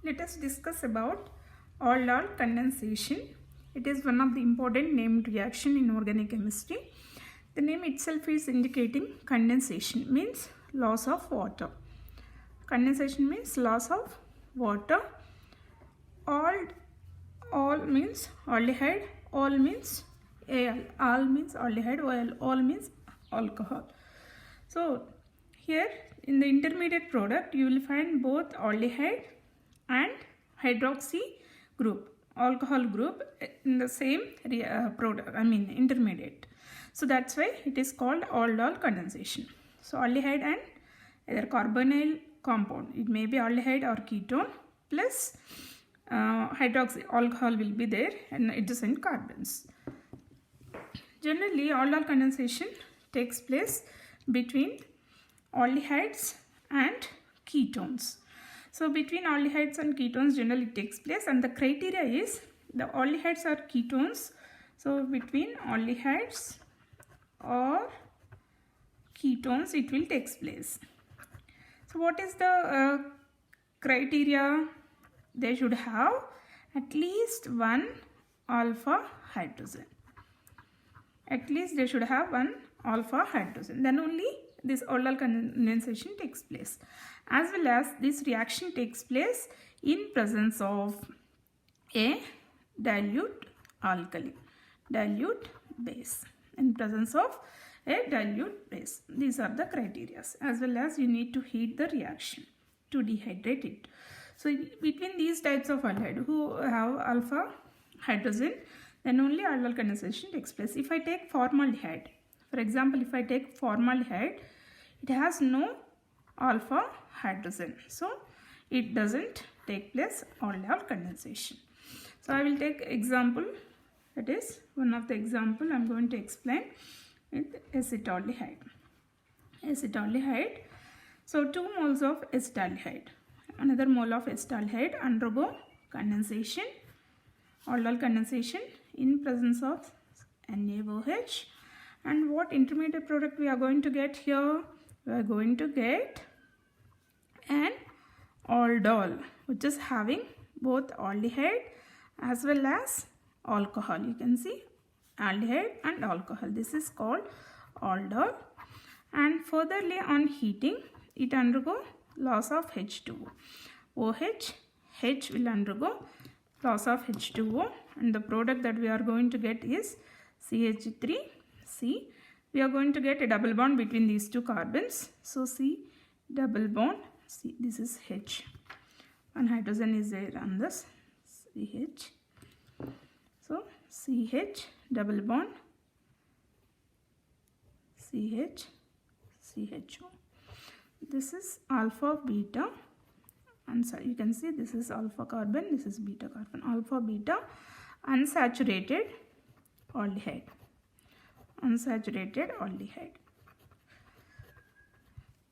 Let us discuss about aldol condensation. It is one of the important named reaction in organic chemistry. The name itself is indicating condensation, means loss of water. Condensation means loss of water. All means aldehyde, all means al, al means aldehyde, all means alcohol. So here in the intermediate product you will find both aldehyde and hydroxy group, alcohol group in the same product, intermediate. So that's why it is called aldol condensation. So aldehyde and either carbonyl compound, it may be aldehyde or ketone plus hydroxy alcohol will be there and adjacent carbons. Generally aldol condensation takes place between aldehydes and ketones. So between aldehydes and ketones generally takes place, and the criteria is the aldehydes or ketones. So between aldehydes or ketones it will take place. So what is the criteria? They should have at least one alpha hydrogen. At least they should have one alpha hydrogen. Then only this aldol condensation takes place. As well as this reaction takes place in presence of a dilute alkali, dilute base, in presence of a dilute base. These are the criteria. As well as you need to heat the reaction to dehydrate it. So between these types of aldehyde who have alpha hydrogen, then only aldol condensation takes place. If I take formaldehyde, for example, if I take formaldehyde, it has no alpha hydrogen, so it doesn't take place aldol condensation. So I will take example, that is one of the example I am going to explain with acetaldehyde. Acetaldehyde, so 2 moles of acetaldehyde, another mole of acetaldehyde undergo condensation, aldol condensation in presence of NaOH. And what intermediate product we are going to get here? We are going to get an aldol, which is having both aldehyde as well as alcohol. You can see aldehyde and alcohol. This is called aldol. And furtherly on heating, it undergo loss of H2O. OH, H will undergo loss of H2O, and the product that we are going to get is CH3C. We are going to get a double bond between these two carbons. So C double bond, C, this is H. One hydrogen is there on this CH. So CH double bond CH CHO. This is alpha beta, and so you can see this is alpha carbon, this is beta carbon. Alpha beta unsaturated aldehyde. Unsaturated aldehyde.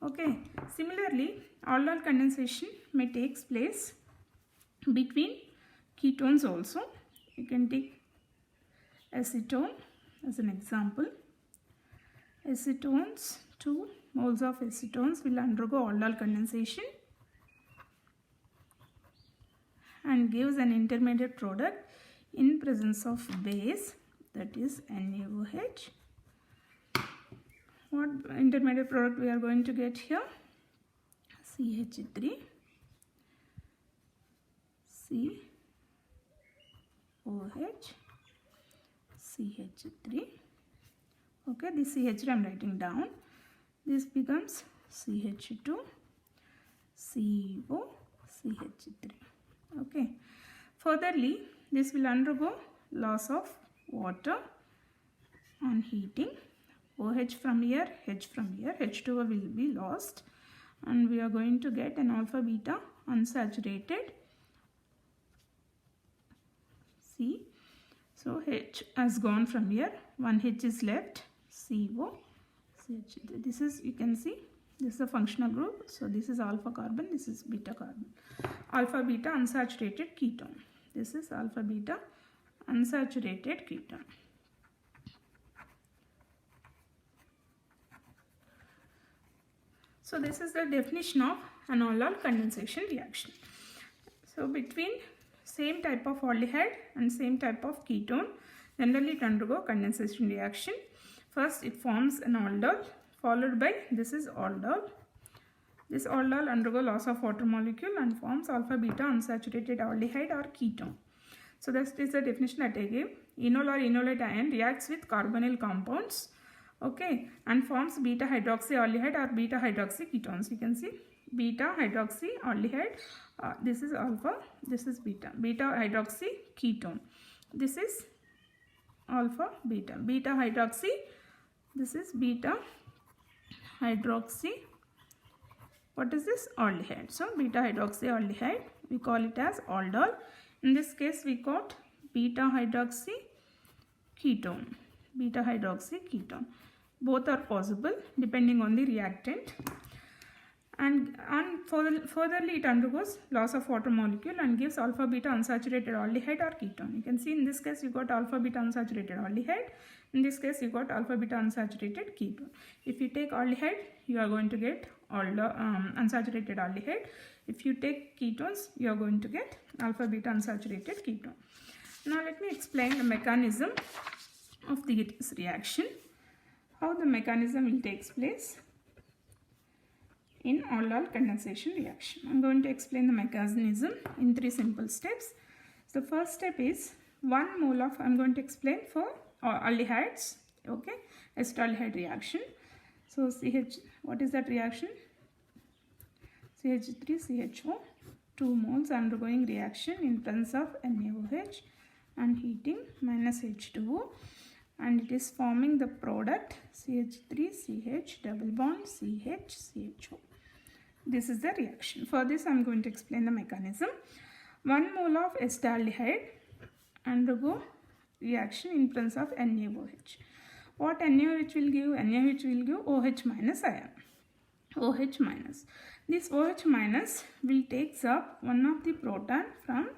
Okay. Similarly, aldol condensation may take place between ketones also. You can take acetone as an example. Acetones, 2 moles of acetones will undergo aldol condensation and gives an intermediate product in presence of base, that is NaOH. What intermediate product we are going to get here? CH3 COH CH3. Okay, this CH3 I am writing down. This becomes CH2 CO CH3. Okay. Furtherly, this will undergo loss of water on heating. OH from here, H from here, H2O will be lost, and we are going to get an alpha beta unsaturated C. So H has gone from here, one H is left, CO CH3. This is, you can see, this is a functional group. So this is alpha carbon, this is beta carbon. Alpha beta unsaturated ketone. This is alpha beta unsaturated ketone. So this is the definition of an aldol condensation reaction. So between same type of aldehyde and same type of ketone, generally it undergo condensation reaction. First it forms an aldol, followed by this is aldol. This aldol undergo loss of water molecule and forms alpha beta unsaturated aldehyde or ketone. So that is the definition that I gave. Enol or enolate ion reacts with carbonyl compounds, okay, and forms beta hydroxyaldehyde or beta hydroxy ketones. You can see beta hydroxy aldehyde, this is alpha, this is beta, beta hydroxy ketone. This is alpha beta, beta hydroxy, this is beta hydroxy, what is this, aldehyde. So beta hydroxy aldehyde, we call it as aldol. In this case we got beta hydroxy ketone, beta hydroxy ketone. Both are possible depending on the reactant. And furtherly it undergoes loss of water molecule and gives alpha beta unsaturated aldehyde or ketone. You can see in this case you got alpha beta unsaturated aldehyde, in this case you got alpha beta unsaturated ketone. If you take aldehyde, you are going to get unsaturated aldehyde. If you take ketones, you are going to get alpha beta unsaturated ketone. Now let me explain the mechanism of this reaction, how the mechanism will take place in aldol condensation reaction. I am going to explain the mechanism in 3 simple steps. So first step is 1 mole of, I am going to explain for aldehydes, okay, acetaldehyde reaction. So CH, what is that reaction? CH3CHO, 2 moles undergoing reaction in presence of NaOH and heating minus H2O, and it is forming the product CH3CH double bond CHCHO. This is the reaction. For this I am going to explain the mechanism. 1 mole of acetaldehyde undergo reaction in presence of NaOH. What NaOH will give? NaOH will give OH minus ion. OH minus. This OH minus will take up one of the proton from,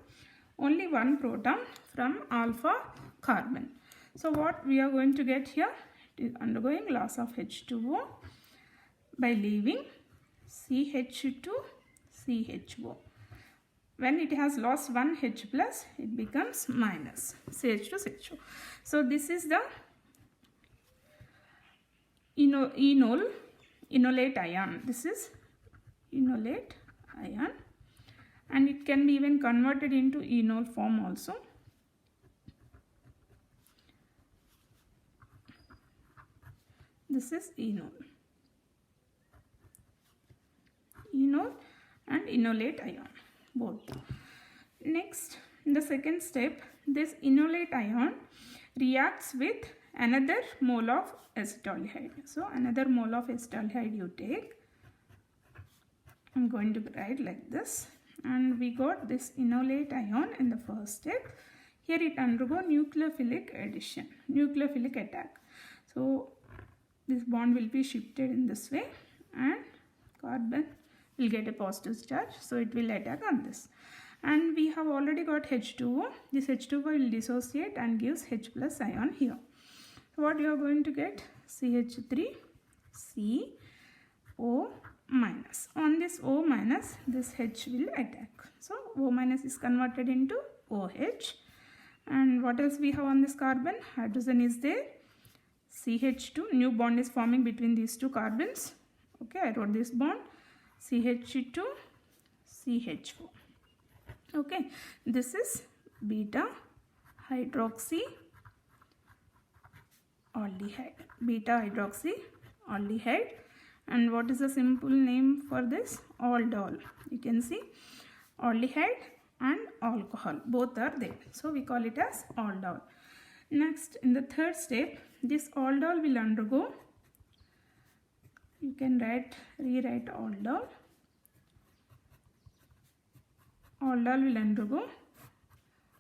only one proton from alpha carbon. So what we are going to get here? It is undergoing loss of H2O by leaving CH2CHO. When it has lost one H plus, it becomes minus CH2CHO. So this is the enolate ion. This is enolate ion, and it can be even converted into enol form also. This is enol. Enol and enolate ion, both. Next, in the second step, this enolate ion reacts with another mole of acetaldehyde. So another mole of acetaldehyde you take. I am going to write like this, and we got this enolate ion in the first step. Here it undergo nucleophilic addition, nucleophilic attack. So this bond will be shifted in this way and carbon will get a positive charge, so it will attack on this. And we have already got H2O. This H2O will dissociate and gives H plus ion here. So what you are going to get? CH3CO minus. On this O minus, this H will attack. So O minus is converted into OH. And what else we have on this carbon? Hydrogen is there. CH2, new bond is forming between these two carbons. Okay, I wrote this bond. CH2, CH4. Okay, this is beta hydroxy aldehyde. Beta hydroxy aldehyde. And what is the simple name for this? Aldol. You can see aldehyde and alcohol, both are there. So we call it as aldol. Next, in the third step, this aldol will undergo, you can rewrite aldol. Aldol will undergo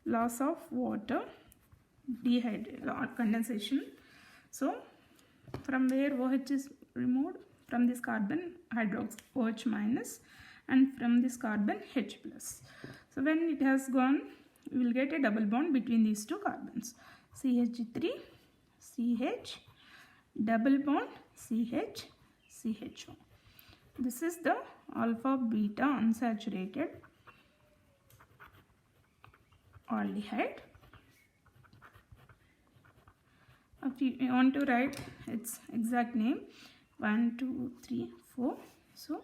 loss of water, condensation. So from where OH is removed? From this carbon hydrox OH minus, and from this carbon H plus. So when it has gone, we will get a double bond between these two carbons. CH3 CH double bond CH CHO. This is the alpha beta unsaturated aldehyde. If you want to write its exact name, 1 2 3 4, so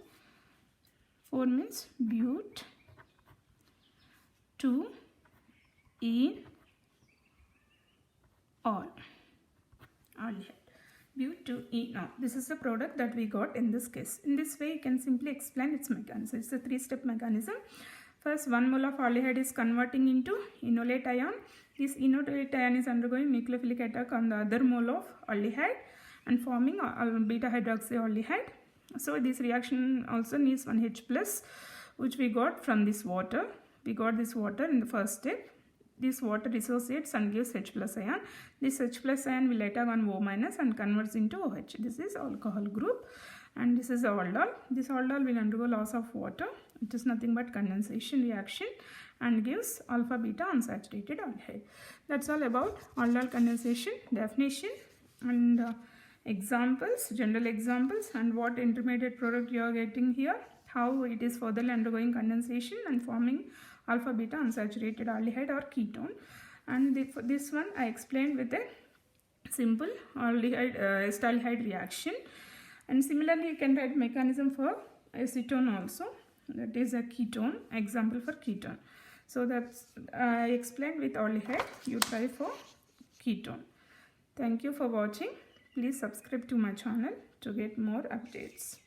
4 means but, 2 in all, aldehyde. But 2 in all. This is the product that we got in this case. In this way, you can simply explain its mechanism. It's a 3-step mechanism. First, 1 mole of aldehyde is converting into enolate ion. This enolate ion is undergoing nucleophilic attack on the other mole of aldehyde and forming beta hydroxyaldehyde. So this reaction also needs 1 H plus, which we got from this water. We got this water in the first step. This water dissociates and gives H plus ion. This H plus ion will attack on O minus and converts into OH. This is alcohol group, and this is aldol. This aldol will undergo loss of water. It is nothing but condensation reaction and gives alpha beta unsaturated aldehyde. That's all about aldol condensation, definition, and examples, general examples, and what intermediate product you are getting here, how it is further undergoing condensation and forming alpha beta unsaturated aldehyde or ketone. And for this one I explained with a simple aldehyde acetaldehyde reaction. And similarly you can write mechanism for acetone also, that is a ketone, example for ketone. So that's I explained with aldehyde, you try for ketone. Thank you for watching. Please subscribe to my channel to get more updates.